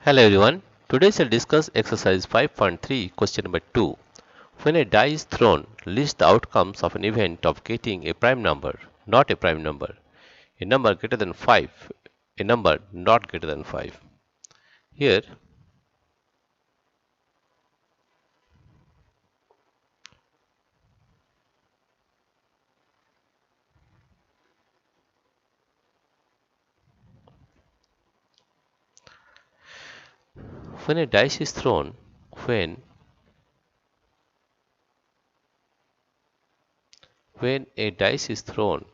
Hello everyone. Today we'll discuss exercise 5.3 question number 2. When a die is thrown, list the outcomes of an event of getting a prime number, not a prime number, a number greater than 5, a number not greater than 5. Here, when a dice is thrown, when a dice is thrown,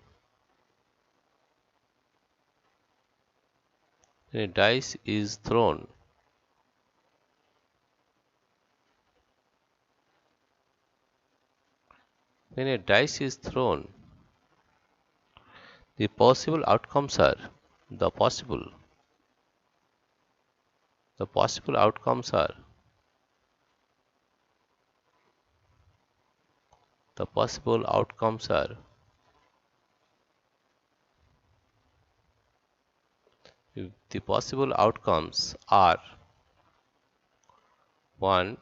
when a dice is thrown, when a dice is thrown, the possible outcomes are the possible outcomes are the possible outcomes are the possible outcomes are 1,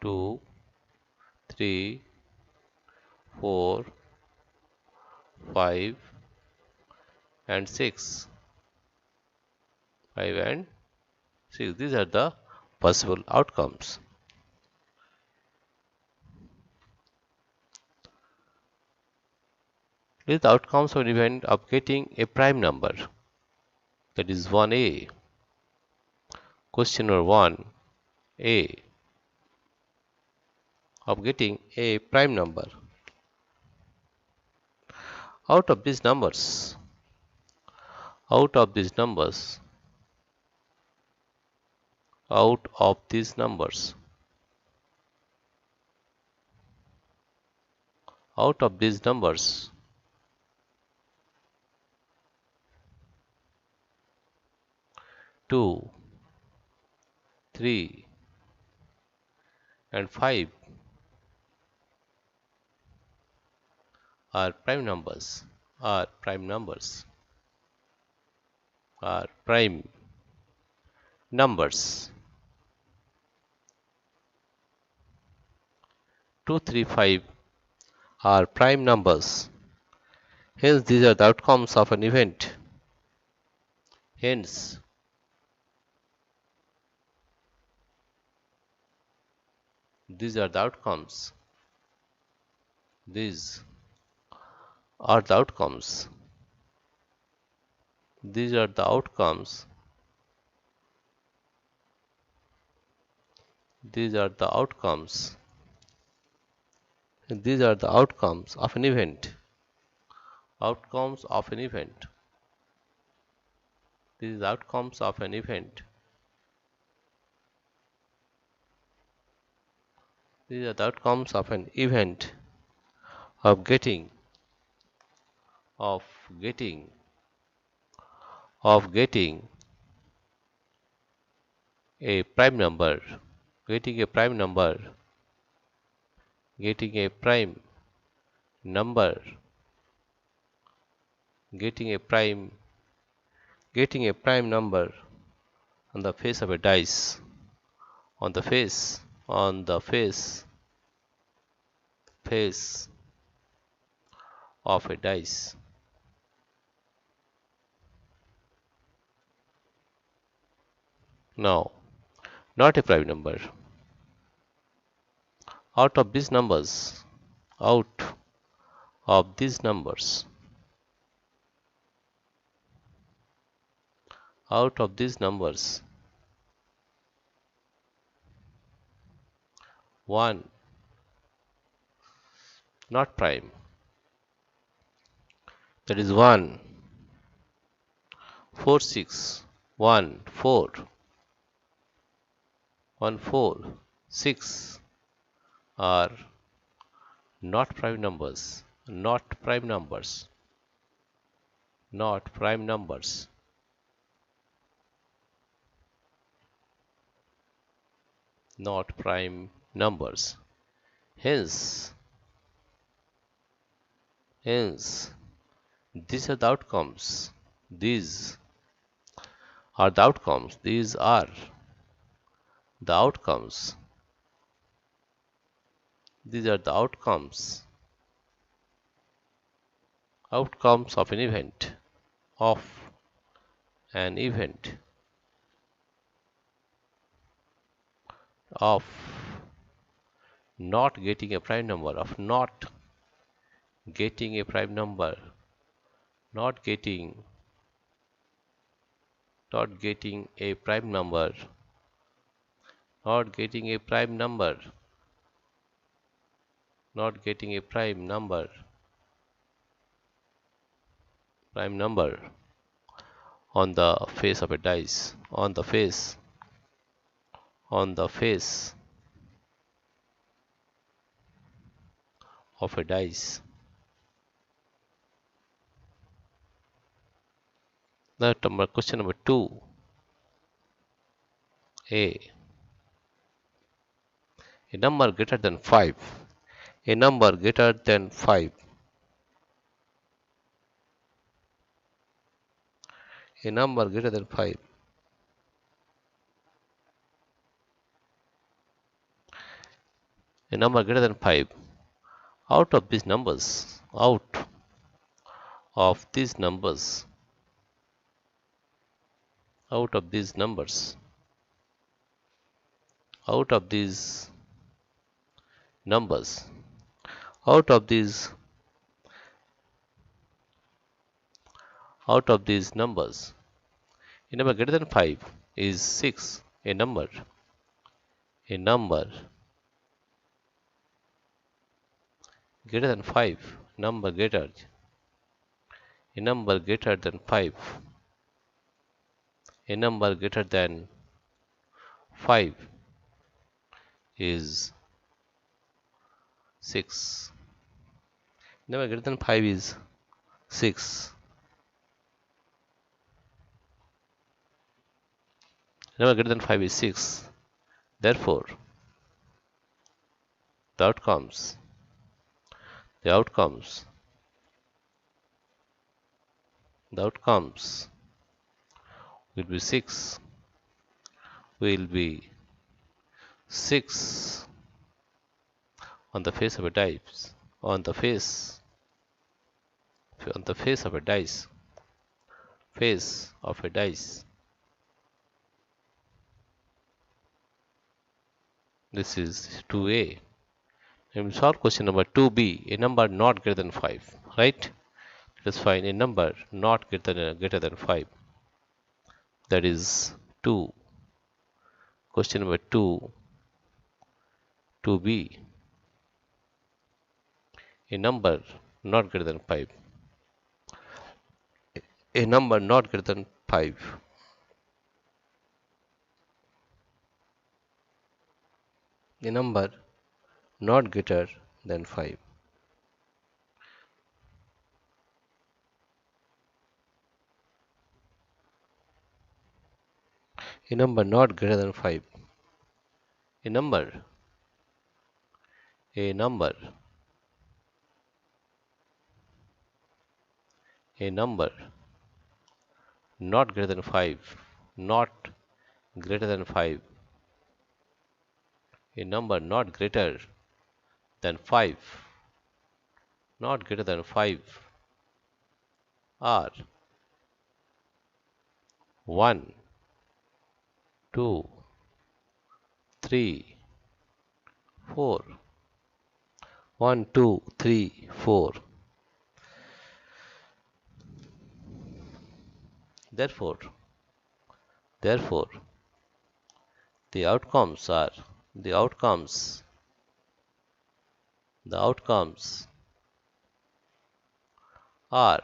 2, 3, 4, 5 and 6. 5 and 6. These are the possible outcomes. These are the outcomes of an event of getting a prime number. That is 1a. Question number 1a of getting a prime number. Out of these numbers, out of these numbers, out of these numbers, out of these numbers, 2, 3 and 5 are prime numbers, are prime numbers, are prime numbers. 2, 3, 5 are prime numbers. Hence, these are the outcomes of an event. Hence, these are the outcomes. These are the outcomes. These are the outcomes. These are the outcomes. These are the outcomes of an event. Outcomes of an event. These are the outcomes of an event. These are the outcomes of an event of getting a prime number, getting a prime number, getting a prime number, getting a prime number on the face of a dice, on the face of a dice. Now, not a prime number. Out of these numbers, out of these numbers, out of these numbers, 1 not prime. That is 1, 4, 6, 1, 4, 1, 4, 6 are not prime numbers, not prime numbers, not prime numbers. Not prime numbers. Hence, these are the outcomes. These are the outcomes. These are the outcomes. These are the outcomes. Outcomes of an event. Of an event. Of not getting a prime number. Of not getting a prime number. Not getting a prime number. Not getting a prime number. Not getting a prime number. Prime number on the face of a dice. On the face. On the face of a dice. That number, question number 2. A number greater than 5. A number greater than 5. A number greater than 5. A number greater than 5. Out of these numbers. Out of these numbers. Out of these numbers. Out of these numbers. Out of these numbers. A number greater than 5 is 6. A number greater than 5. A number greater than 5. A number greater than 5 is 6. Number greater than 5 is 6. Number greater than 5 is 6. Therefore, the outcomes will be 6. Will be 6 on the face of a dice. On the face of a dice. Face of a dice. This is 2A. And we solve question number 2B. A number not greater than 5. Right? Let us find a number not greater than 5. That is 2. Question number 2. 2B. A number not greater than 5. A number not greater than 5. A number not greater than 5. A number not greater than 5. A number not greater than 5. Not greater than 5. A number not greater than 5. Not greater than 5 are 1, 2, 3, 4. 1, 2, 3, 4. Therefore, the outcomes are the outcomes are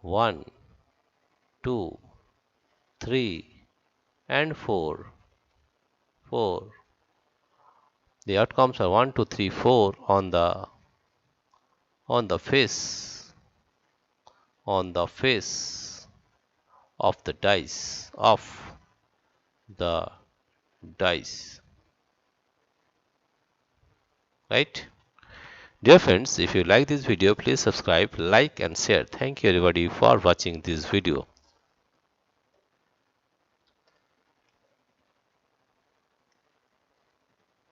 1, 2, 3, and 4. 4. The outcomes are 1, 2, 3, 4 on the face of the dice right. Dear friends, if you like this video, please subscribe, like and share. Thank you everybody for watching this video.